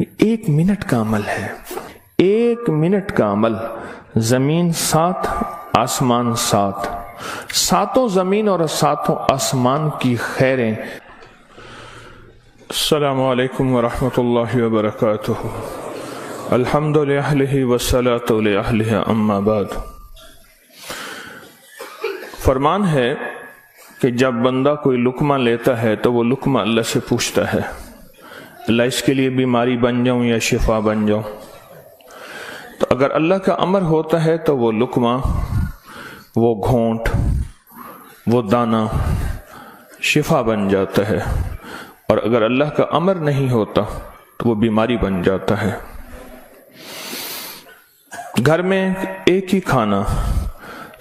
ایک منٹ کا عمل ہے، 1 منٹ کا عمل، زمین 7 آسمان 7، ساتوں زمین اور ساتوں آسمان کی خیریں۔ السلام علیکم ورحمۃ اللہ وبرکاتہ۔ الحمد للہ والصلاۃ لأہلہ اما بعد۔ فرمان ہے کہ جب بندہ کوئی لقمہ لیتا ہے تو وہ لقمہ اللہ سے پوچھتا ہے، اللہ اس کے لیے بیماری بن جاؤں یا شفا بن جاؤں؟ تو اگر اللہ کا امر ہوتا ہے تو وہ لقمہ، وہ گھونٹ، وہ دانہ شفا بن جاتا ہے، اور اگر اللہ کا امر نہیں ہوتا تو وہ بیماری بن جاتا ہے۔ گھر میں ایک ہی کھانا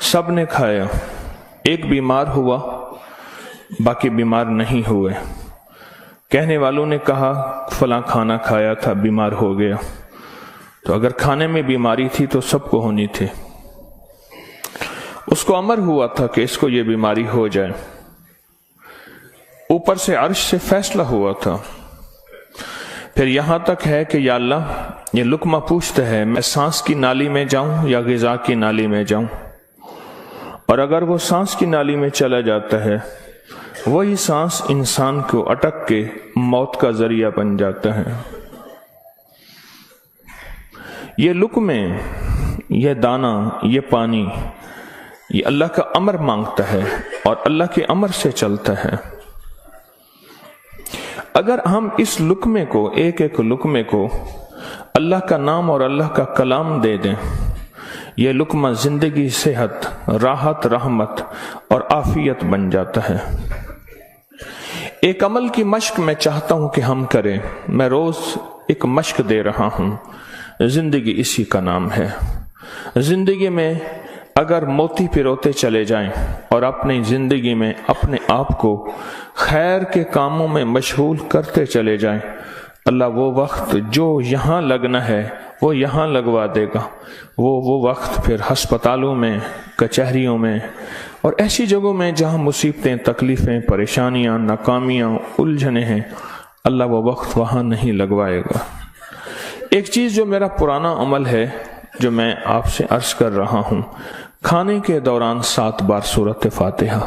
سب نے کھایا، ایک بیمار ہوا باقی بیمار نہیں ہوئے، کہنے والوں نے کہا فلاں کھانا کھایا تھا بیمار ہو گیا، تو اگر کھانے میں بیماری تھی تو سب کو ہونی تھی۔ اس کو امر ہوا تھا کہ اس کو یہ بیماری ہو جائے، اوپر سے عرش سے فیصلہ ہوا تھا۔ پھر یہاں تک ہے کہ یا اللہ یہ لقمہ پوچھتا ہے میں سانس کی نالی میں جاؤں یا غذا کی نالی میں جاؤں، اور اگر وہ سانس کی نالی میں چلا جاتا ہے وہی سانس انسان کو اٹک کے موت کا ذریعہ بن جاتا ہے۔ یہ لقمے، یہ دانہ، یہ پانی، یہ اللہ کا امر مانگتا ہے اور اللہ کے امر سے چلتا ہے۔ اگر ہم اس لقمے کو، ایک ایک لقمے کو اللہ کا نام اور اللہ کا کلام دے دیں، یہ لقمہ زندگی، صحت، راحت، رحمت اور عافیت بن جاتا ہے۔ ایک عمل کی مشق میں چاہتا ہوں کہ ہم کریں، میں روز ایک مشق دے رہا ہوں، زندگی اسی کا نام ہے۔ زندگی میں اگر موتی پروتے چلے جائیں اور اپنی زندگی میں اپنے آپ کو خیر کے کاموں میں مشغول کرتے چلے جائیں، اللہ وہ وقت جو یہاں لگنا ہے وہ یہاں لگوا دے گا۔ وہ وقت پھر ہسپتالوں میں، کچہریوں میں اور ایسی جگہوں میں جہاں مصیبتیں، تکلیفیں، پریشانیاں، ناکامیاں، الجھنیں ہیں، اللہ وہ وقت وہاں نہیں لگوائے گا۔ ایک چیز جو میرا پرانا عمل ہے جو میں آپ سے عرض کر رہا ہوں، کھانے کے دوران 7 بار سورۃ فاتحہ،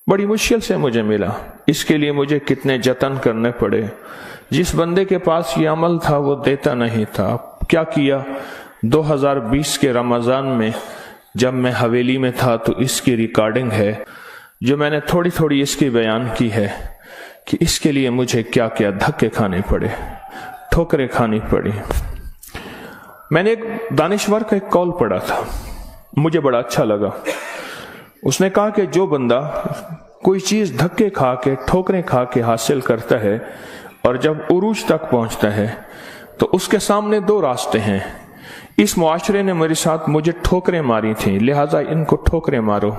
بڑی مشکل سے مجھے ملا، اس کے لیے مجھے کتنے جتن کرنے پڑے۔ جس بندے کے پاس یہ عمل تھا وہ دیتا نہیں تھا۔ کیا کیا؟ 2020 کے رمضان میں جب میں حویلی میں تھا تو اس کی ریکارڈنگ ہے جو میں نے تھوڑی تھوڑی اس کی بیان کی ہے کہ اس کے لیے مجھے کیا کیا دھکے کھانے پڑے، ٹھوکریں کھانی پڑی۔ میں نے ایک دانشور کا ایک قول پڑھا تھا، مجھے بڑا اچھا لگا۔ اس نے کہا کہ جو بندہ کوئی چیز دھکے کھا کے، ٹھوکریں کھا کے حاصل کرتا ہے اور جب عروج تک پہنچتا ہے تو اس کے سامنے 2 راستے ہیں۔ اس معاشرے نے میرے ساتھ مجھے ٹھوکریں ماری تھیں، لہٰذا ان کو ٹھوکریں مارو،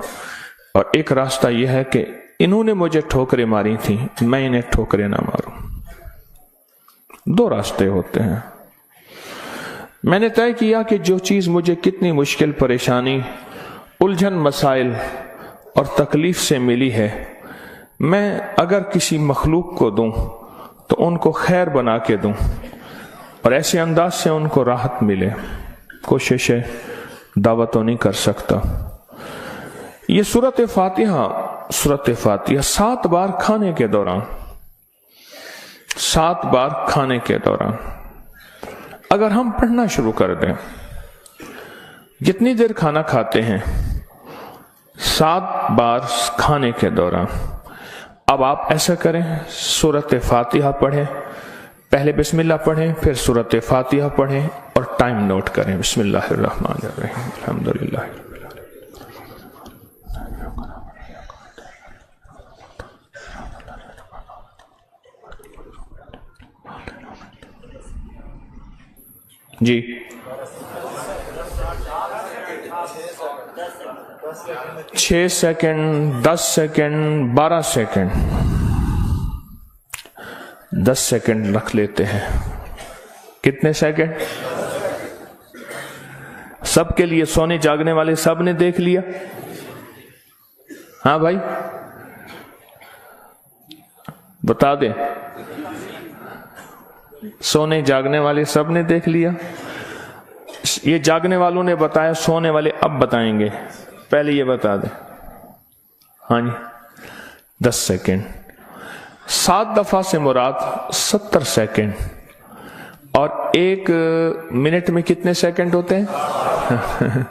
اور ایک راستہ یہ ہے کہ انہوں نے مجھے ٹھوکریں ماری تھیں، میں انہیں ٹھوکریں نہ ماروں۔ 2 راستے ہوتے ہیں۔ میں نے طے کیا کہ جو چیز مجھے کتنی مشکل، پریشانی، الجھن، مسائل اور تکلیف سے ملی ہے، میں اگر کسی مخلوق کو دوں تو ان کو خیر بنا کے دوں اور ایسے انداز سے ان کو راحت ملے۔ کوشش ہے، دعوت تو نہیں کر سکتا۔ یہ سورۃ فاتحہ 7 بار کھانے کے دوران، 7 بار کھانے کے دوران اگر ہم پڑھنا شروع کر دیں، جتنی دیر کھانا کھاتے ہیں 7 بار کھانے کے دوران، اب آپ ایسا کریں، سورۃ فاتحہ پڑھیں، پہلے بسم اللہ پڑھیں، پھر سورۃ فاتحہ پڑھیں اور ٹائم نوٹ کریں۔ بسم اللہ الرحمن الرحیم، الحمدللہ رب العالمین۔ جی 6 سیکنڈ، 10 سیکنڈ، 12 سیکنڈ، 10 سیکنڈ رکھ لیتے ہیں۔ کتنے سیکنڈ؟ سب کے لیے، سونے جاگنے والے سب نے دیکھ لیا؟ ہاں بھائی بتا دیں۔ सोने जागने वाले सब ने देख लिया। ये जागने वालों ने बताया, सोने वाले अब बताएंगे। पहले ये बता दे। हाँ जी, 10 सेकेंड। 7 दफा से मुराद 70 सेकेंड। और 1 मिनट में कितने सेकंड होते हैं?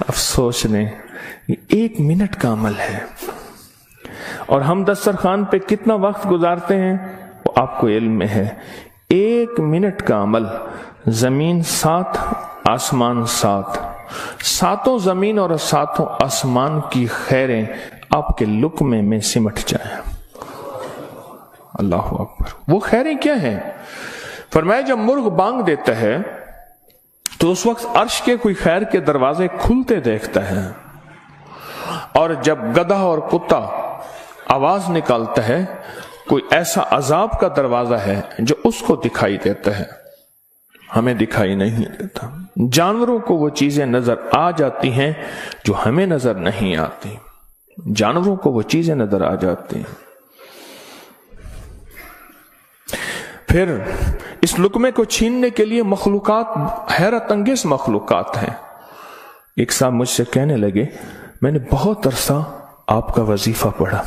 अब सोच लें, 1 मिनट का अमल है और हम दस्तरखान पे कितना वक्त गुजारते हैं वो आपको इल्म में है। 1 मिनट का अमल, जमीन 7 आसमान 7, 7 जमीन और 7 आसमान की खैरें आपके लुक्मे में सिमट जाए। अल्लाह अकबर। वो खैरें क्या हैं? फरमाया जब मुर्ग बांग देता है तो उस वक्त अर्श के कोई खैर के दरवाजे खुलते देखता है, और जब गधा और कुत्ता आवाज निकालता है कोई ऐसा अजाब का दरवाजा है जो उसको दिखाई देता है, हमें दिखाई नहीं देता। जानवरों को वो चीजें नजर आ जाती हैं जो हमें नजर नहीं आती। जानवरों को वो चीजें नजर आ जाती हैं। फिर इस लुकमे को छीनने के लिए मखलूकात, हैरत अंगेज मखलूकात हैं। एक साहब मुझसे कहने लगे, मैंने बहुत अरसा आपका वजीफा पढ़ा,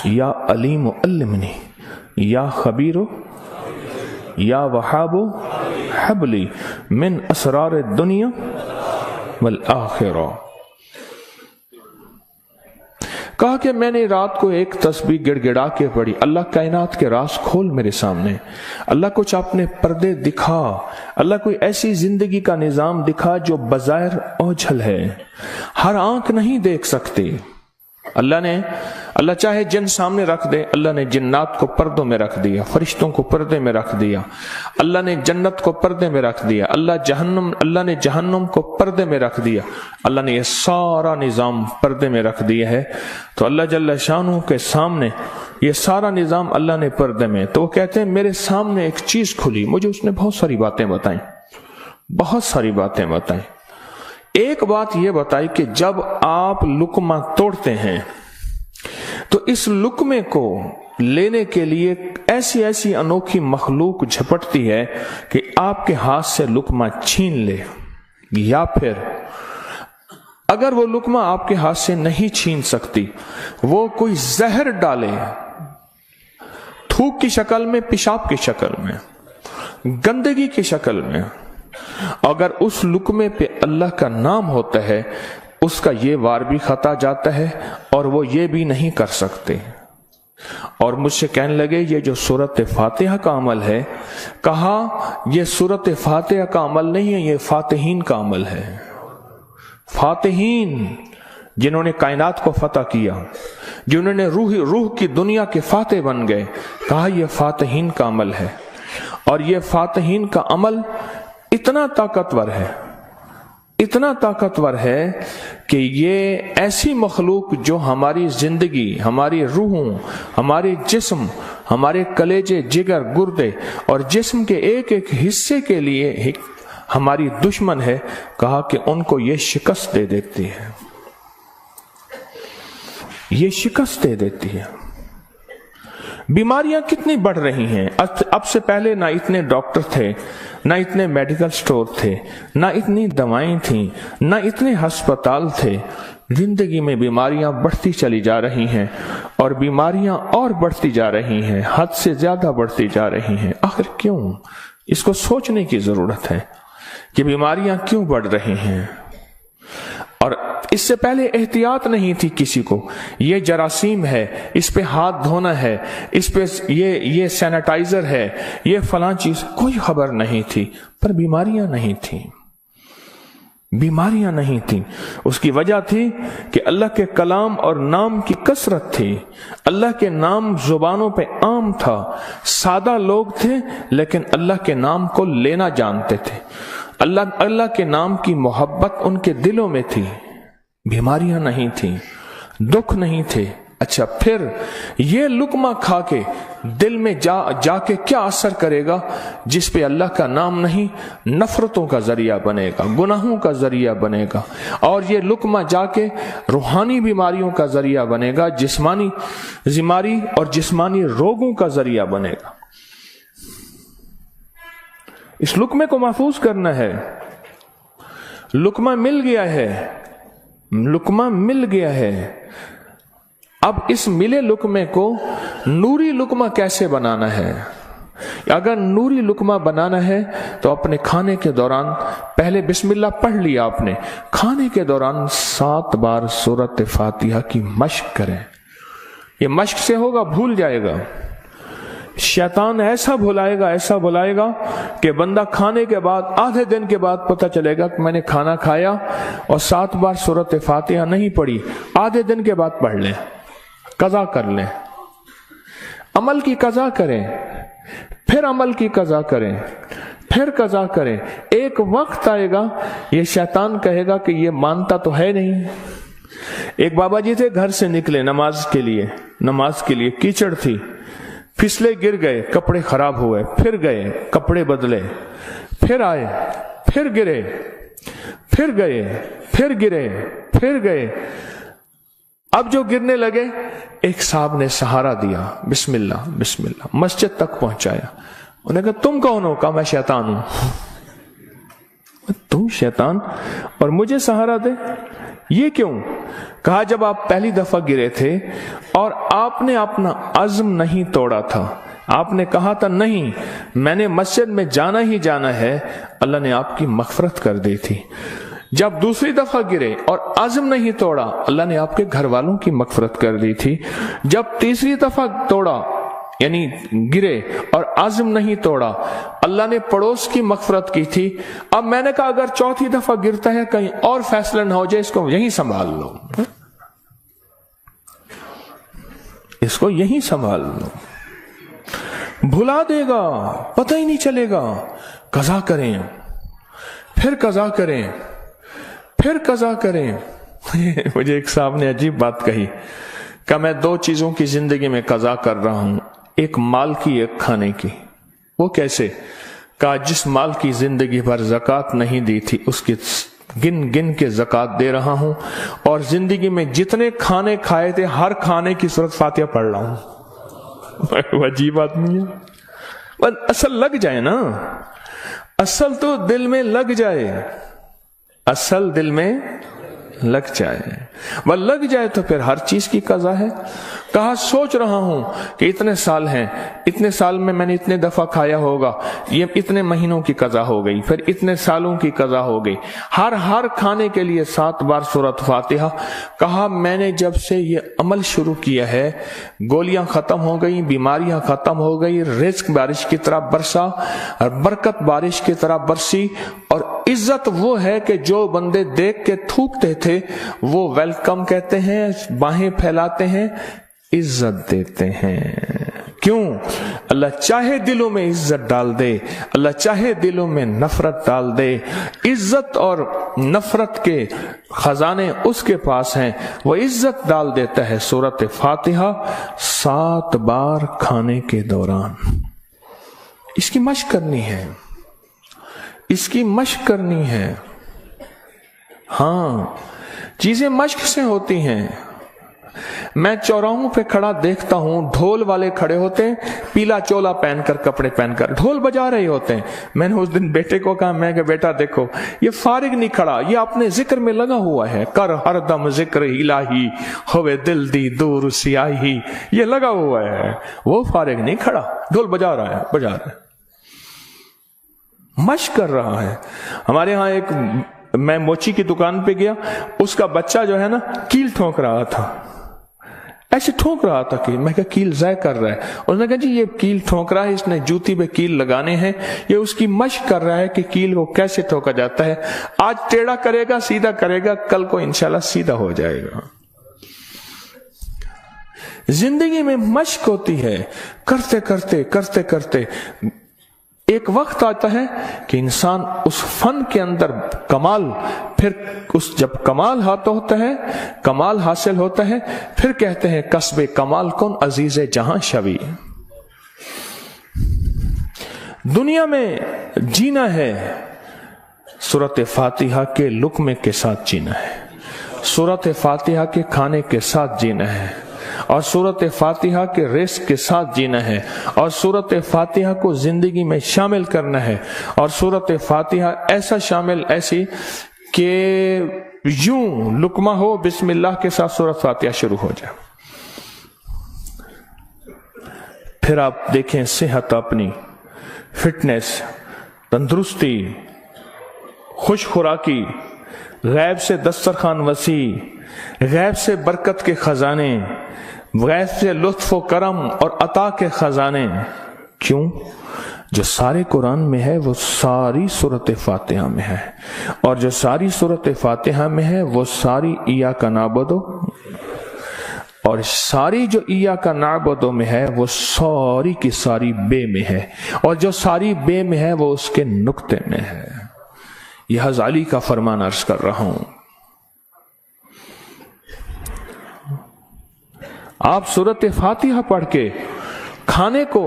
या अलीम अल्लिमनी, या खबीरो, या वहाबो हबली मिन असरार दुनिया वल आखिरा। कहा कि मैंने रात को एक तस्बीह गिड़गिड़ा के पढ़ी, अल्लाह कायनात के राज खोल मेरे सामने, अल्लाह कुछ अपने पर्दे दिखा, अल्लाह कोई ऐसी जिंदगी का निजाम दिखा जो बज़ाहिर ओझल है, हर आंख नहीं देख सकती। अल्लाह चाहे जिन सामने रख दे, अल्लाह ने जिन्नात को पर्दों में रख दिया, फरिश्तों को पर्दे में रख दिया, अल्लाह ने जन्नत को पर्दे में रख दिया, अल्लाह ने जहन्नुम को पर्दे में रख दिया, अल्लाह ने ये सारा निजाम पर्दे में रख दिया है। तो अल्लाह जल्ल शानू के सामने ये सारा निजाम अल्लाह ने पर्दे में। तो वो कहते हैं मेरे सामने एक चीज खुली, मुझे उसने बहुत सारी बातें बताई, बहुत सारी बातें बताई। एक बात यह बताई कि जब आप लुकमा तोड़ते हैं तो इस लुकमे को लेने के लिए ऐसी ऐसी अनोखी मखलूक झपटती है कि आपके हाथ से लुकमा छीन ले, या फिर अगर वो लुकमा आपके हाथ से नहीं छीन सकती, वो कोई जहर डाले, थूक की शक्ल में, पेशाब की शक्ल में, गंदगी की शक्ल में। अगर उस लुकमे पे अल्लाह का नाम होता है, उसका ये वार भी खता जाता है और वो ये भी नहीं कर सकते। और मुझसे कहने लगे ये जो सूरत फातिहा का अमल है, कहा ये सूरत फातिहा का अमल नहीं है, ये फातिहीन का अमल है। फातिहीन जिन्होंने कायनात को फतह किया, जिन्होंने रूह की दुनिया के फातिह बन गए, कहा यह फातिहीन का अमल है। और यह फातिहीन का अमल इतना ताकतवर है, इतना ताकतवर है कि ये ऐसी मखलूक जो हमारी जिंदगी, हमारी रूहों, हमारे जिस्म, हमारे कलेजे, जिगर, गुर्दे और जिस्म के एक एक हिस्से के लिए हमारी दुश्मन है, कहा कि उनको ये शिकस्त दे देती है, ये शिकस्त दे देती है। बीमारियां कितनी बढ़ रही हैं। अब से पहले ना इतने डॉक्टर थे, ना इतने मेडिकल स्टोर थे, ना इतनी दवाएं थीं, ना इतने अस्पताल थे। जिंदगी में बीमारियां बढ़ती चली जा रही हैं और बीमारियां और बढ़ती जा रही हैं, हद से ज्यादा बढ़ती जा रही हैं। आखिर क्यों? इसको सोचने की जरूरत है कि बीमारियां क्यों बढ़ रही हैं। और इससे पहले एहतियात नहीं थी किसी को, ये जरासीम है, इस पे हाथ धोना है, इस पे ये सैनिटाइजर है, ये फलां चीज, कोई खबर नहीं थी। पर बीमारियां नहीं थी, बीमारियां नहीं थी। उसकी वजह थी कि अल्लाह के कलाम और नाम की कसरत थी। अल्लाह के नाम जुबानों पे आम था, सादा लोग थे लेकिन अल्लाह के नाम को लेना जानते थे। अल्लाह के नाम की मोहब्बत उनके दिलों में थी। बीमारियां नहीं थी, दुख नहीं थे। अच्छा, फिर ये लुकमा खा के दिल में जाके क्या असर करेगा जिस पे अल्लाह का नाम नहीं, नफरतों का जरिया बनेगा, गुनाहों का जरिया बनेगा। और ये लुकमा जाके रूहानी बीमारियों का जरिया बनेगा, जिस्मानी बीमारी और जिस्मानी रोगों का जरिया बनेगा। इस लुकमे को महफूज करना है। लुकमा मिल गया है, लुकमा मिल गया है। अब इस मिले लुकमे को नूरी लुकमा कैसे बनाना है? अगर नूरी लुकमा बनाना है तो अपने खाने के दौरान पहले बिस्मिल्लाह पढ़ लिया आपने, खाने के दौरान 7 बार सूरत फातिहा की मश्क करें। ये मश्क से होगा, भूल जाएगा। शैतान ऐसा भुलाएगा कि बंदा खाने के बाद आधे दिन के बाद पता चलेगा कि मैंने खाना खाया और 7 बार सूरत फातिहा नहीं पढ़ी। आधे दिन के बाद पढ़ लें, कज़ा कर लें, अमल की कज़ा करें, फिर अमल की कज़ा करें, फिर कज़ा करें। एक वक्त आएगा ये शैतान कहेगा कि ये मानता तो है नहीं। एक बाबा जी थे, घर से निकले नमाज के लिए, कीचड़ थी, फिसले गिर गए, कपड़े खराब हुए, फिर गए, कपड़े बदले, फिर आए, फिर गिरे, फिर गए, फिर गिरे, फिर गए। अब जो गिरने लगे, एक साहब ने सहारा दिया, बिस्मिल्लाह बिस्मिल्लाह, मस्जिद तक पहुंचाया। उन्होंने कहा तुम कौन हो? कहा मैं शैतान हूं। तुम शैतान और मुझे सहारा दे, ये क्यों? कहा जब आप पहली दफा गिरे थे और आपने अपना अज़्म नहीं तोड़ा था, आपने कहा था नहीं मैंने मस्जिद में जाना ही जाना है, अल्लाह ने आपकी मग़फ़िरत कर दी थी। जब दूसरी दफा गिरे और अज़्म नहीं तोड़ा, अल्लाह ने आपके घर वालों की मग़फ़िरत कर दी थी। जब तीसरी दफा तोड़ा यानी गिरे और अज़्म नहीं तोड़ा, अल्लाह ने पड़ोस की मग़फ़िरत की थी। अब मैंने कहा अगर चौथी दफा गिरता है कहीं और फैसला ना हो जाए, इसको यहीं संभाल लो, इसको यहीं संभाल लो, भुला देगा, पता ही नहीं चलेगा। कज़ा करें, फिर कज़ा करें, फिर कज़ा करें। मुझे एक साहब ने अजीब बात कही, कि मैं 2 चीजों की जिंदगी में कज़ा कर रहा हूं, एक माल की, एक खाने की। वो कैसे? कहा जिस माल की जिंदगी भर ज़कात नहीं दी थी, उसकी गिन गिन के ज़कात दे रहा हूं, और जिंदगी में जितने खाने खाए थे हर खाने की सूरत फातिहा पढ़ रहा हूं। अजीब आदमी है। बस असल लग जाए ना, असल तो दिल में लग जाए, असल दिल में लग जाए, वह लग जाए तो फिर हर चीज की कज़ा है। कहा सोच रहा हूं कि इतने साल हैं, इतने साल में मैंने इतने दफा खाया होगा, ये इतने महीनों की कज़ा हो गई, फिर इतने सालों की कज़ा हो गई, हर खाने के लिए 7 बार सूरत फातिहा। कहा मैंने जब से ये अमल शुरू किया है, गोलियां खत्म हो गई, बीमारियां खत्म हो गई, रिज़्क बारिश की तरह बरसा और बरकत बारिश की तरह बरसी। और इज्जत वो है कि जो बंदे देख के थूकते थे वो वेलकम कहते हैं, बाहें फैलाते हैं, इज्जत देते हैं। क्यों? अल्लाह चाहे दिलों में इज्जत डाल दे, अल्लाह चाहे दिलों में नफरत डाल दे। इज्जत और नफरत के खजाने उसके पास हैं, वो इज्जत डाल देता है। सूरत फातिहा 7 बार खाने के दौरान। इसकी मश्क करनी है, इसकी मश्क करनी है। हाँ, चीजें मश्क से होती हैं। मैं चौराहों पे खड़ा देखता हूं, ढोल वाले खड़े होते हैं, पीला चोला पहनकर, कपड़े पहनकर ढोल बजा रहे होते हैं। मैंने उस दिन बेटे को कहा, मैं बेटा देखो ये फारिग नहीं खड़ा, ये अपने जिक्र में लगा हुआ है। कर हरदम जिक्र इलाही, होवे दिल दी दूर सियाही, ये लगा हुआ है। वो फारिग नहीं खड़ा, ढोल बजा रहा है, मश्क कर रहा है। हमारे यहाँ मैं मोची की दुकान पे गया, उसका बच्चा जो है ना कील ठोक रहा था, ऐसे ठोक रहा था कील। मैं कहा कील ज़ाय कर रहा है। उसने कहा जी ये कील ठोक रहा है, इसने जूती पे कील लगाने हैं, ये उसकी मश्क कर रहा है कि कील को कैसे ठोका जाता है। आज टेढ़ा करेगा, सीधा करेगा, कल को इंशाल्लाह सीधा हो जाएगा। जिंदगी में मश्क होती है, करते करते करते करते एक वक्त आता है कि इंसान उस फन के अंदर कमाल, फिर जब कमाल होता है, कमाल हासिल होता है, फिर कहते हैं कस्बे कमाल कौन अजीज़े जहां शवी। दुनिया में जीना है, सूरत फातिहा के लुक्मे के साथ जीना है, सूरत फातिहा के खाने के साथ जीना है। اور सूरत फातिहा के रिस्क के साथ जीना है और सूरत फातिहा को जिंदगी में शामिल करना है और सूरत फातिहा ऐसा शामिल ऐसी कि यूं लुकमा हो बिस्मिल्लाह के साथ सूरत फातिहा शुरू हो जाए। फिर आप देखें सेहत, अपनी फिटनेस, तंदुरुस्ती, खुश खुराकी, गैब से दस्तरखान वसी, गैब से बरकत के खजाने, गैब से लुत्फ व करम और अता के खजाने। क्यों? जो सारे कुरान में है वो सारी सूरत फातिहा में है, और जो सारी सूरत फातिहा में है वो सारी इय्याका नअबुदु, और सारी जो इय्याका नअबुदु में है वो सारी की सारी बे में है, और जो सारी बे में है वो उसके नुक्ते में है। यह हज़ाली का फरमान अर्ज कर रहा हूं। आप सूरत फातिहा पढ़ के खाने को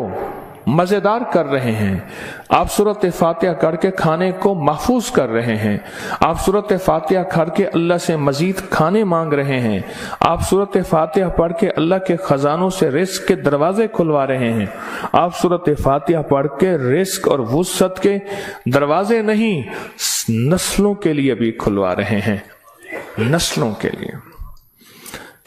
मजेदार कर रहे हैं, आप सूरत फातिहा करके खाने को महफूज कर रहे हैं, आप सूरत फातिहा करके अल्लाह से मजीद खाने मांग रहे हैं, आप सूरत फातिहा पढ़ के अल्लाह के खजानों से रिस्क के दरवाजे खुलवा रहे हैं, आप सूरत फातिहा पढ़ के रिस्क और वुसअत के दरवाजे नहीं नस्लों के लिए भी खुलवा रहे हैं, नस्लों के लिए।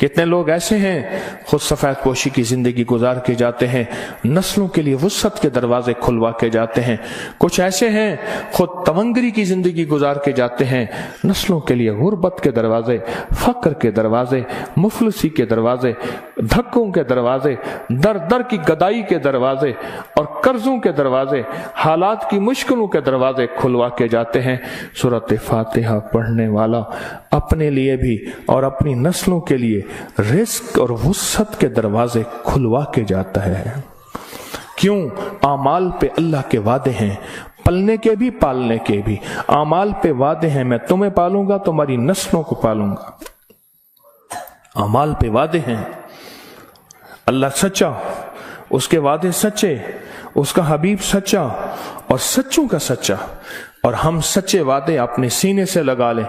कितने लोग ऐसे हैं खुद सफेद पोशी की जिंदगी गुजार के जाते हैं, नस्लों के लिए वुसअत के दरवाजे खुलवा के जाते हैं। कुछ ऐसे हैं खुद तवंगरी की जिंदगी गुजार के जाते हैं, नस्लों के लिए गुर्बत के दरवाजे, फक्र के दरवाजे, मुफलसी के दरवाजे, धक्कों के दरवाजे, दर दर की गदाई के दरवाजे और कर्जों के दरवाजे, हालात की मुश्किलों के दरवाजे खुलवा के जाते हैं। सूरत फातिहा पढ़ने वाला अपने लिए भी और अपनी नस्लों के लिए रिस्क और वुसअत के दरवाजे खुलवा के जाता है। क्यों? आमाल पे अल्लाह के वादे हैं, पलने के भी पालने के भी। आमाल पे वादे हैं, मैं तुम्हें पालूंगा, तुम्हारी नस्लों को पालूंगा। आमाल पे वादे हैं, अल्लाह सच्चा, उसके वादे सच्चे, उसका हबीब सच्चा और सच्चों का सच्चा, और हम सच्चे वादे अपने सीने से लगा लें,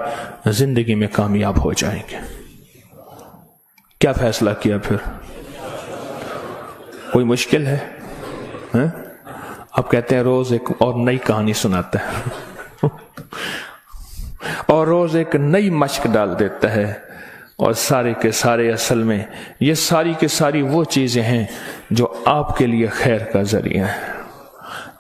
जिंदगी में कामयाब हो जाएंगे। क्या फैसला किया फिर? कोई मुश्किल है? आप कहते हैं रोज एक और नई कहानी सुनाता है और रोज एक नई मश्क डाल देता है, और सारे के सारे असल में ये सारी के सारी वो चीजें हैं जो आपके लिए खैर का जरिया है,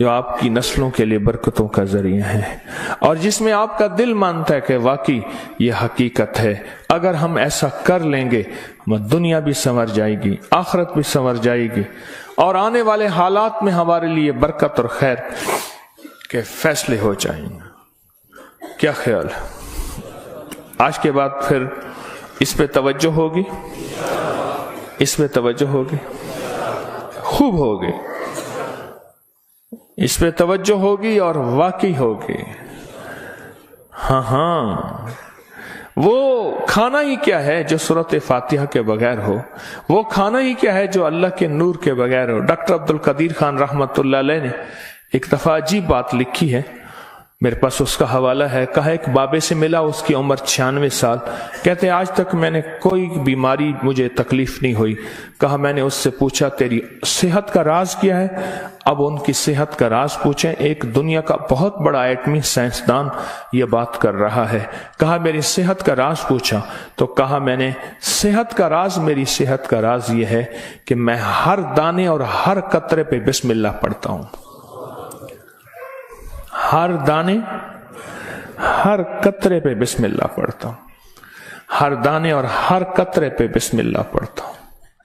जो आपकी नस्लों के लिए बरकतों का जरिया है, और जिसमें आपका दिल मानता है कि वाकई ये हकीकत है। अगर हम ऐसा कर लेंगे दुनिया भी संवर जाएगी, आखिरत भी संवर जाएगी, और आने वाले हालात में हमारे लिए बरकत और खैर के फैसले हो जाएंगे। क्या ख्याल? आज के बाद फिर इस पे तवज्जो होगी, इस पे तवज्जो होगी, खूब होगी, इस पे तवज्जो होगी और वाकई होगी। हाँ, वो खाना ही क्या है जो सूरत फातिहा के बगैर हो, वो खाना ही क्या है जो अल्लाह के नूर के बगैर हो। डॉक्टर अब्दुल कदीर खान रहमतुल्लाह अलैह ने एक दफा अजीब बात लिखी है, मेरे पास उसका हवाला है। कहा एक बाबे से मिला, उसकी उम्र 96 साल। कहते आज तक मैंने कोई बीमारी मुझे तकलीफ नहीं हुई। कहा मैंने उससे पूछा तेरी सेहत का राज क्या है? अब उनकी सेहत का राज पूछें, एक दुनिया का बहुत बड़ा एटमी साइंसदान ये बात कर रहा है। कहा मेरी सेहत का राज पूछा तो कहा मैंने सेहत का राज, मेरी सेहत का राज ये है कि मैं हर दाने और हर कतरे पे बिस्मिल्लाह पढ़ता हूं। हर दाने हर कतरे पे बिस्मिल्लाह पढ़ता हूं, हर दाने और हर कतरे पे बिस्मिल्लाह पढ़ता हूं।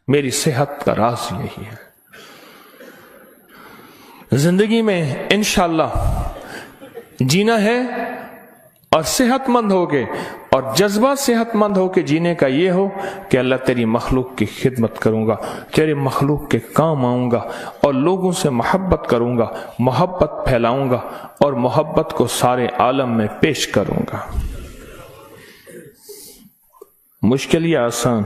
मेरी सेहत का राज यही है। जिंदगी में इंशाअल्लाह जीना है और सेहतमंद होके, और जज्बा सेहतमंद होके जीने का ये हो कि अल्लाह तेरी मखलूक की खिदमत करूंगा, तेरे मखलूक के काम आऊंगा और लोगों से मोहब्बत करूंगा, मोहब्बत फैलाऊंगा और मोहब्बत को सारे आलम में पेश करूंगा। मुश्किल या आसान?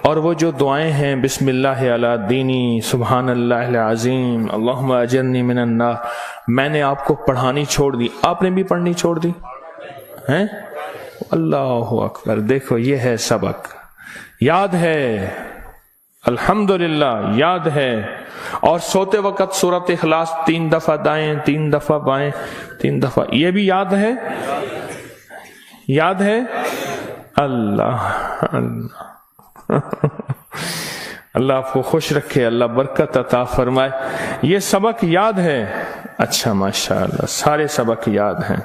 और वो जो दुआएं हैं बिस्मिल्लाह अला दीनी, सुबहानल्लाह अज़ीम, अल्लाहुम्मा अजिरनी मिनन नार, मैंने आपको पढ़ानी छोड़ दी, आपने भी पढ़नी छोड़ दी हैं? अल्लाहु अकबर। देखो ये है सबक, یاد ہے، الحمدللہ یاد ہے. اور سوتے وقت سورۃ اخلاص 3 دفعہ دائیں، 3 دفعہ بائیں، 3 دفعہ، یہ بھی یاد ہے؟ یاد ہے؟ اللہ اللہ آپ کو خوش رکھے، اللہ برکت عطا فرمائے. یہ سبق یاد ہے؟ اچھا ماشاءاللہ، سارے سبق یاد ہیں.